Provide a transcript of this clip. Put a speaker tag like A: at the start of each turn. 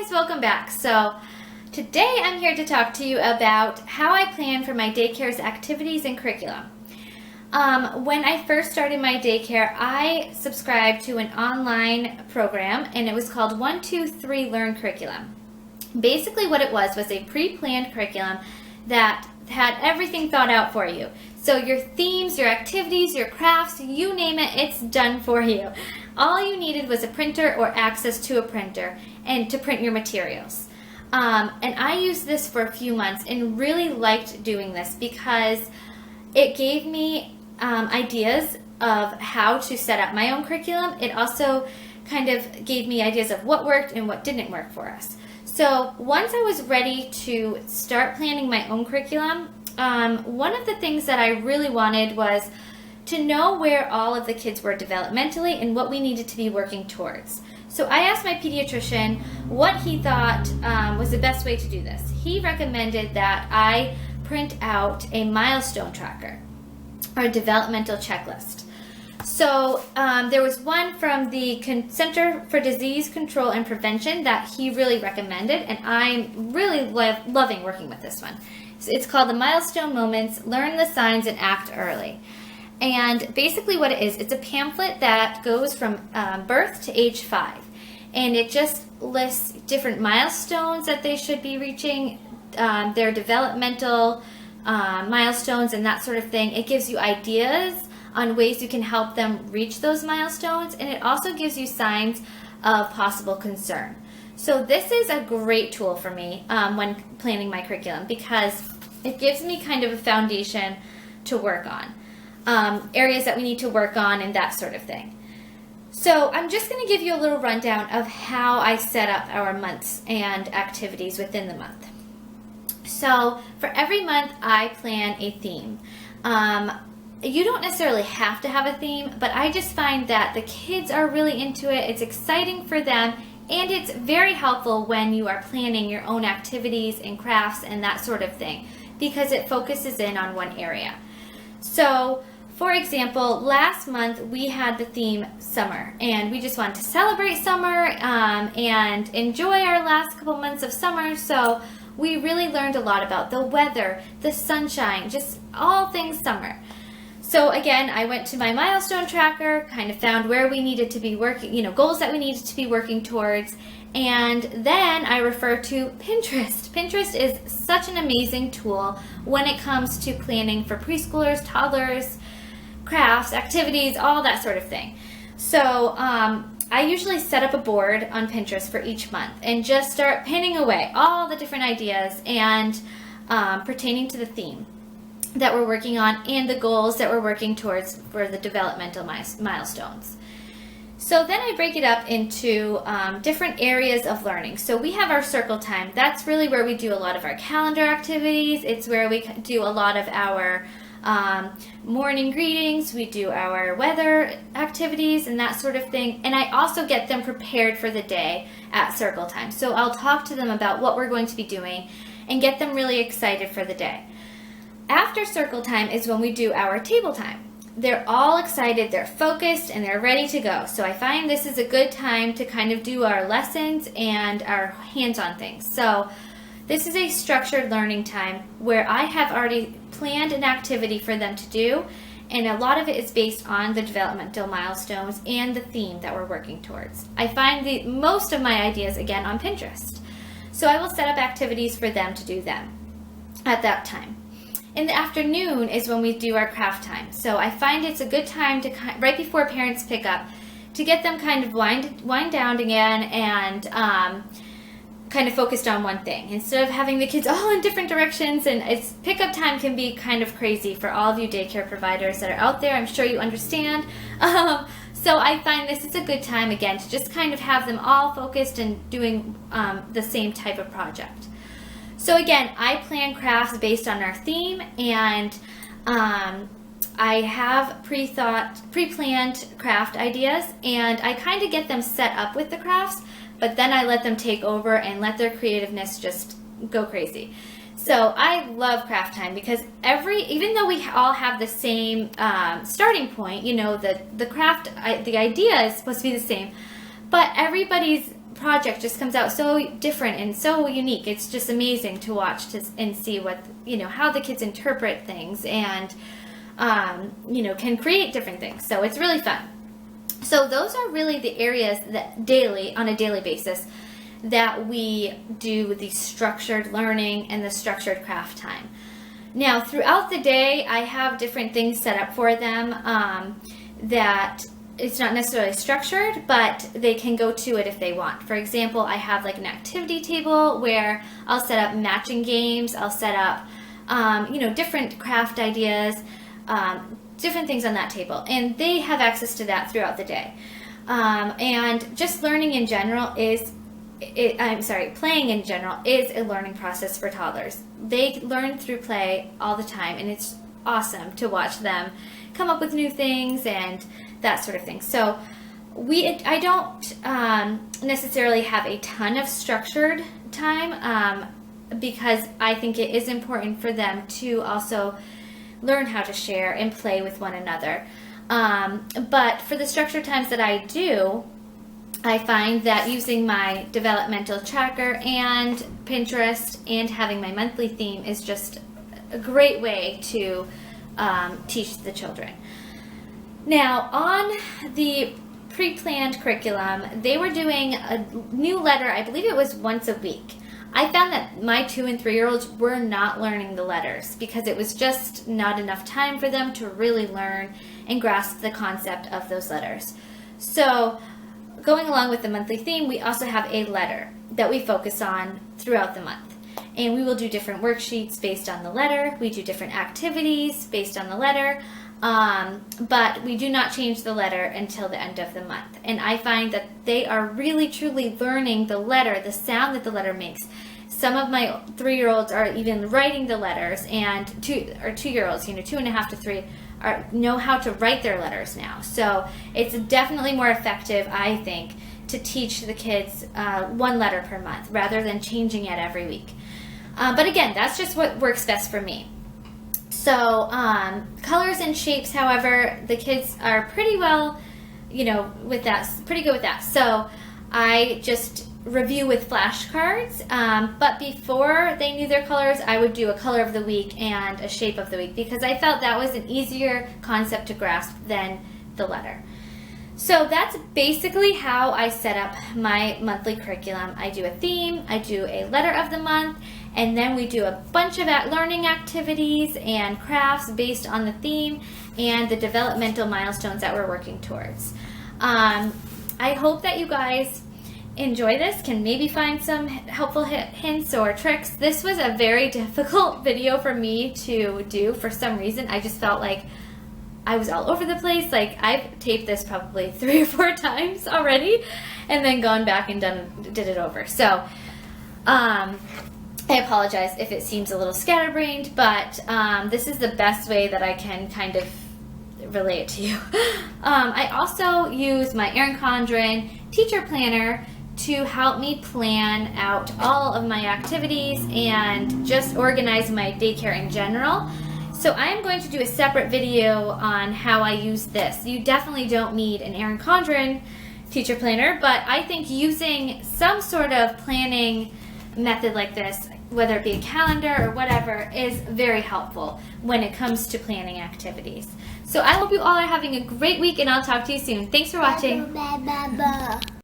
A: guys, welcome back. So today I'm here to talk to you about how I plan for my daycare's activities and curriculum. When I first started my daycare, I subscribed to an online program and it was called 1, 2, 3 Learn Curriculum. Basically what it was a pre-planned curriculum that had everything thought out for you. So your themes, your activities, your crafts, you name it, it's done for you. All you needed was a printer or access to a printer and to print your materials. And I used this for a few months and really liked doing this because it gave me ideas of how to set up my own curriculum. It also kind of gave me ideas of what worked and what didn't work for us. So once I was ready to start planning my own curriculum, one of the things that I really wanted was to know where all of the kids were developmentally and what we needed to be working towards. So I asked my pediatrician what he thought was the best way to do this. He recommended that I print out a Milestone Tracker or a developmental checklist. So there was one from the Center for Disease Control and Prevention that he really recommended, and I'm really loving working with this one. It's called the Milestone Moments, Learn the Signs and Act Early. And basically what it is, it's a pamphlet that goes from birth to age 5. And it just lists different milestones that they should be reaching, their developmental milestones and that sort of thing. It gives you ideas on ways you can help them reach those milestones. And it also gives you signs of possible concern. So this is a great tool for me when planning my curriculum because it gives me kind of a foundation to work on. Areas that we need to work on and that sort of thing. So I'm just going to give you a little rundown of how I set up our months and activities within the month. So for every month I plan a theme. You don't necessarily have to have a theme, but I just find that the kids are really into it. It's exciting for them and it's very helpful when you are planning your own activities and crafts and that sort of thing because it focuses in on one area. So for example, last month we had the theme summer and we just wanted to celebrate summer and enjoy our last couple months of summer. So we really learned a lot about the weather, the sunshine, just all things summer. So again, I went to my Milestone Tracker, kind of found where we needed to be working, goals that we needed to be working towards. And then I refer to Pinterest. Pinterest is such an amazing tool when it comes to planning for preschoolers, toddlers, crafts, activities, all that sort of thing. So I usually set up a board on Pinterest for each month and just start pinning away all the different ideas and pertaining to the theme that we're working on and the goals that we're working towards for the developmental milestones. So then I break it up into different areas of learning. So we have our circle time. That's really where we do a lot of our calendar activities. It's where we do a lot of our morning greetings. We do our weather activities and that sort of thing. And I also get them prepared for the day at circle time. So I'll talk to them about what we're going to be doing and get them really excited for the day. After circle time is when we do our table time. They're all excited, they're focused, and they're ready to go. So I find this is a good time to kind of do our lessons and our hands-on things. So this is a structured learning time where I have already planned an activity for them to do, and a lot of it is based on the developmental milestones and the theme that we're working towards. I find most of my ideas, again, on Pinterest. So I will set up activities for them to do them at that time. In the afternoon is when we do our craft time. So I find it's a good time to, right before parents pick up, to get them kind of wind down again and kind of focused on one thing. Instead of having the kids all in different directions, and it's pickup time can be kind of crazy for all of you daycare providers that are out there. I'm sure you understand. So I find this is a good time, again, to just kind of have them all focused and doing the same type of project. So again, I plan crafts based on our theme, and I have pre-planned craft ideas, and I kind of get them set up with the crafts, but then I let them take over and let their creativeness just go crazy. So I love craft time because even though we all have the same starting point, the craft, the idea is supposed to be the same, but everybody's project just comes out so different and so unique. It's just amazing to watch and see what, how the kids interpret things and, can create different things. So it's really fun. So those are really the areas that on a daily basis, that we do the structured learning and the structured craft time. Now, throughout the day, I have different things set up for them that it's not necessarily structured, but they can go to it if they want. For example, I have like an activity table where I'll set up matching games. I'll set up, different craft ideas, different things on that table. And they have access to that throughout the day. And just learning in general playing in general is a learning process for toddlers. They learn through play all the time, and it's awesome to watch them come up with new things and that sort of thing. So I don't necessarily have a ton of structured time because I think it is important for them to also learn how to share and play with one another. But for the structured times that I do, I find that using my developmental tracker and Pinterest and having my monthly theme is just a great way to teach the children. Now, on the pre-planned curriculum, they were doing a new letter, I believe it was once a week. I found that my 2 and 3-year-olds were not learning the letters because it was just not enough time for them to really learn and grasp the concept of those letters. So, going along with the monthly theme, we also have a letter that we focus on throughout the month. And we will do different worksheets based on the letter. We do different activities based on the letter. But we do not change the letter until the end of the month. And I find that they are really truly learning the letter, the sound that the letter makes. Some of my 3-year-olds are even writing the letters, and 2-year-olds, 2.5 to 3, know how to write their letters now. So it's definitely more effective, I think, to teach the kids 1 letter per month rather than changing it every week. But again, that's just what works best for me. So colors and shapes, however, the kids are pretty well, with that, pretty good with that. So I just review with flashcards, but before they knew their colors, I would do a color of the week and a shape of the week because I felt that was an easier concept to grasp than the letter. So that's basically how I set up my monthly curriculum. I do a theme, I do a letter of the month, and then we do a bunch of learning activities and crafts based on the theme and the developmental milestones that we're working towards. I hope that you guys enjoy this, can maybe find some helpful hints or tricks. This was a very difficult video for me to do for some reason. I just felt like I was all over the place. Like, I've taped this probably 3 or 4 times already and then gone back and did it over. So I apologize if it seems a little scatterbrained, but this is the best way that I can kind of relay it to you. I also use my Erin Condren teacher planner to help me plan out all of my activities and just organize my daycare in general. So I'm going to do a separate video on how I use this. You definitely don't need an Erin Condren teacher planner, but I think using some sort of planning method like this, whether it be a calendar or whatever, is very helpful when it comes to planning activities. So I hope you all are having a great week, and I'll talk to you soon. Thanks for watching.